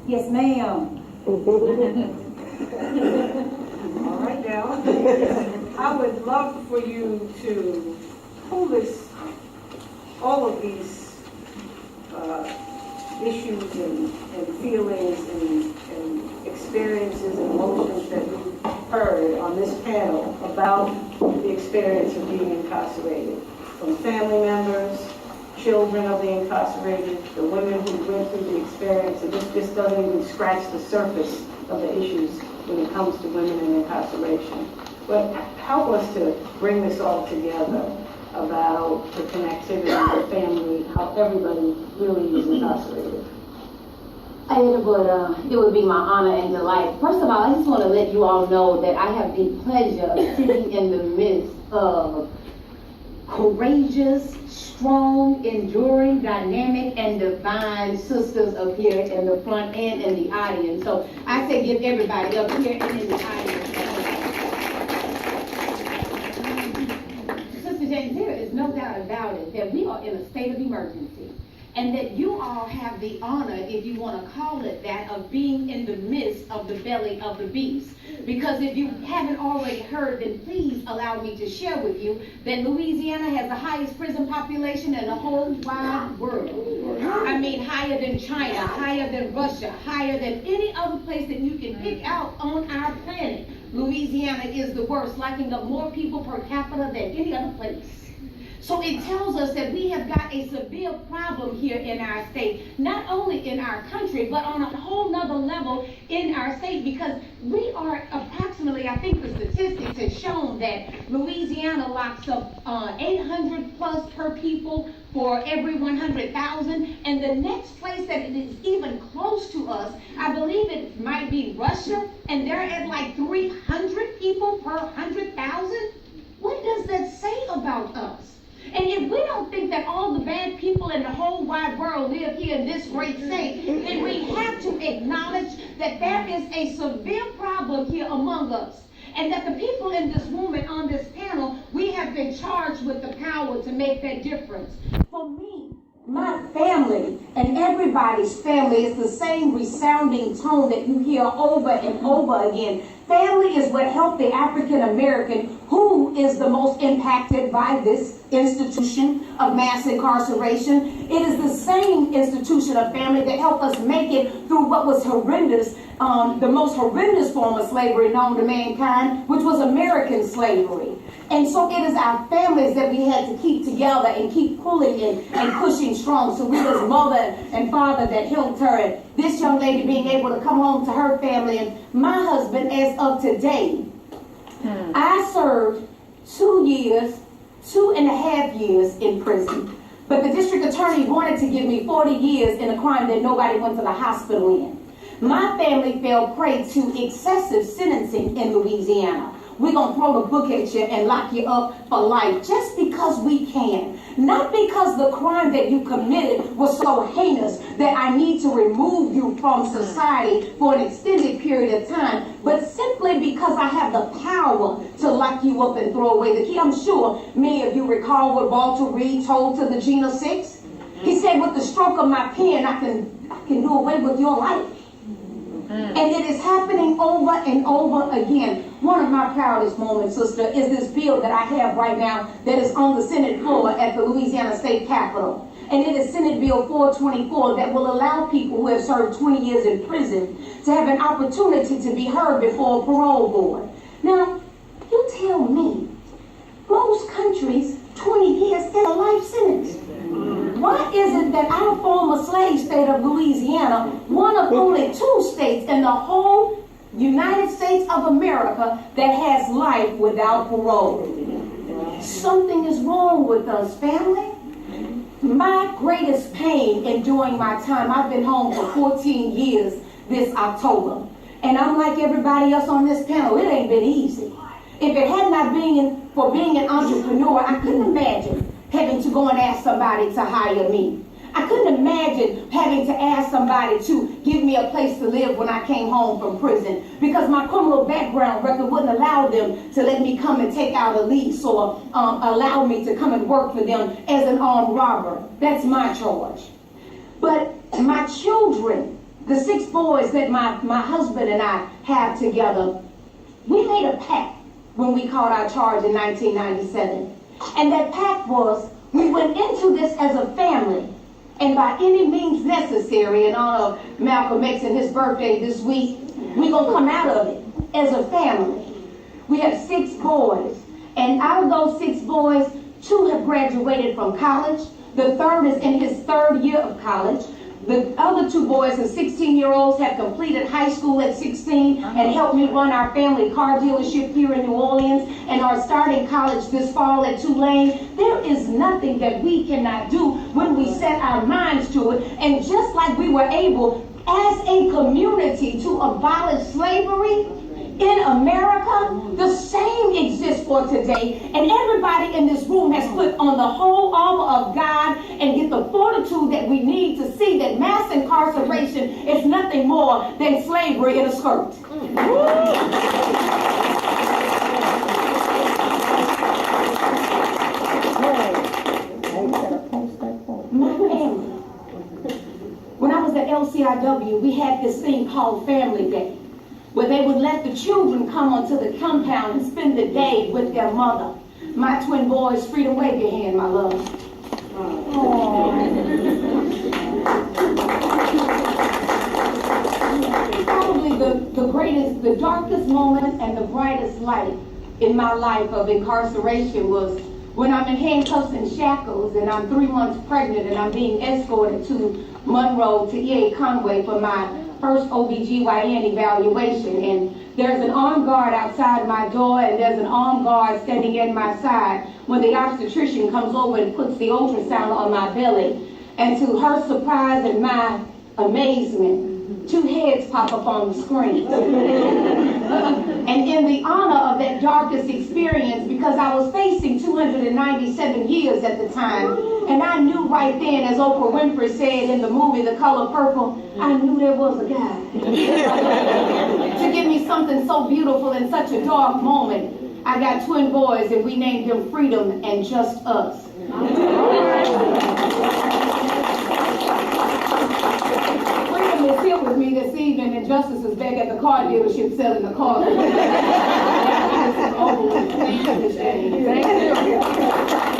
Yes, ma'am. All right now, I would love for you to pull all of these issues and feelings and experiences and emotions that we've heard on this panel about the experience of being incarcerated, from family members, children of the incarcerated, the women who went through the experience. And this doesn't even scratch the surface of the issues when it comes to women in incarceration. But help us to bring this all together about the connectivity, the family, how everybody really is incarcerated. It would be my honor and delight. First of all, I just want to let you all know that I have the pleasure of sitting in the midst of courageous, strong, enduring, dynamic, and divine sisters up here in the front and in the audience. So I say give everybody up here and in the audience. Sister James, there is no doubt about it that we are in a state of emergency. And that you all have the honor, if you want to call it that, of being in the midst of the belly of the beast. Because if you haven't already heard, then please allow me to share with you that Louisiana has the highest prison population in the whole wide world. I mean, higher than China, higher than Russia, higher than any other place that you can pick out on our planet. Louisiana is the worst, locking up more people per capita than any other place. So it tells us that we have got a severe problem here in our state, not only in our country, but on a whole nother level in our state, because we are approximately, I think the statistics have shown that Louisiana locks up 800 plus per people for every 100,000, and the next place that it is even close to us, I believe it might be Russia, and they're at like 300 people per 100,000. What does that say about us? And if we don't think that all the bad people in the whole wide world live here in this great state, then we have to acknowledge that there is a severe problem here among us. And that the people in this room and on this panel, we have been charged with the power to make that difference. For me, my family and everybody's family is the same resounding tone that you hear over and over again. Family is what helped the African American who is the most impacted by this institution of mass incarceration. It is the same institution of family that helped us make it through what was horrendous, the most horrendous form of slavery known to mankind, which was American slavery. And so it is our families that we had to keep together and keep pulling and pushing strong. So we was mother and father that helped her, and this young lady being able to come home to her family, and my husband as of today. I served 2.5 years in prison. But the district attorney wanted to give me 40 years in a crime that nobody went to the hospital in. My family fell prey to excessive sentencing in Louisiana. We're going to throw the book at you and lock you up for life just because we can. Not because the crime that you committed was so heinous that I need to remove you from society for an extended period of time, but simply because I have the power to lock you up and throw away the key. I'm sure many of you recall what Walter Reed told to the Gina Six. He said, with the stroke of my pen, I can do away with your life. And it is happening over and over again. One of my proudest moments, sister, is this bill that I have right now that is on the Senate floor at the Louisiana State Capitol. And it is Senate Bill 424 that will allow people who have served 20 years in prison to have an opportunity to be heard before a parole board. Now, you tell me, most countries, 20 years is a life sentence. Why is it that our former slave state of Louisiana, one of only 2 states in the whole United States of America that has life without parole? Something is wrong with us, family. My greatest pain in doing my time, I've been home for 14 years this October. And I'm like everybody else on this panel, it ain't been easy. If it had not been for being an entrepreneur, I couldn't imagine having to go and ask somebody to hire me. I couldn't imagine having to ask somebody to give me a place to live when I came home from prison, because my criminal background record wouldn't allow them to let me come and take out a lease or allow me to come and work for them as an armed robber. That's my charge. But my children, the 6 boys that my husband and I have together, we made a pact when we caught our charge in 1997. And that pact was, we went into this as a family, and by any means necessary, in honor of Malcolm X and his birthday this week, we're going to come out of it as a family. We have 6 boys, and out of those 6 boys, 2 have graduated from college. The 3rd is in his 3rd year of college. The other 2 boys, the 16-year-olds, have completed high school at 16 and helped me run our family car dealership here in New Orleans and are starting college this fall at Tulane. There is nothing that we cannot do when we set our minds to it. And just like we were able as a community to abolish slavery in America, the same exists for today. And everybody in this room has put on the whole armor of God and get the fortitude that we need to see that mass incarceration is nothing more than slavery in a skirt. My family. When I was at LCIW, we had this thing called Family Day, where they would let the children come onto the compound and spend the day with their mother. My twin boys, Freedom, wave your hand, my love. Probably the greatest, the darkest moment and the brightest light in my life of incarceration was when I'm in handcuffs and shackles and I'm 3 months pregnant and I'm being escorted to Monroe to EA Conway for my first OBGYN evaluation, and there's an armed guard outside my door and there's an armed guard standing at my side when the obstetrician comes over and puts the ultrasound on my belly. And to her surprise and my amazement, 2 heads pop up on the screen. And in the honor of that darkest experience, because I was facing 297 years at the time, and I knew right then, as Oprah Winfrey said in the movie The Color Purple, I knew there was a guy to give me something so beautiful in such a dark moment. I got twin boys and we named them Freedom and Just Us. Freedom is here with me this evening, and Justice is back at the car dealership selling the cars. Thank you.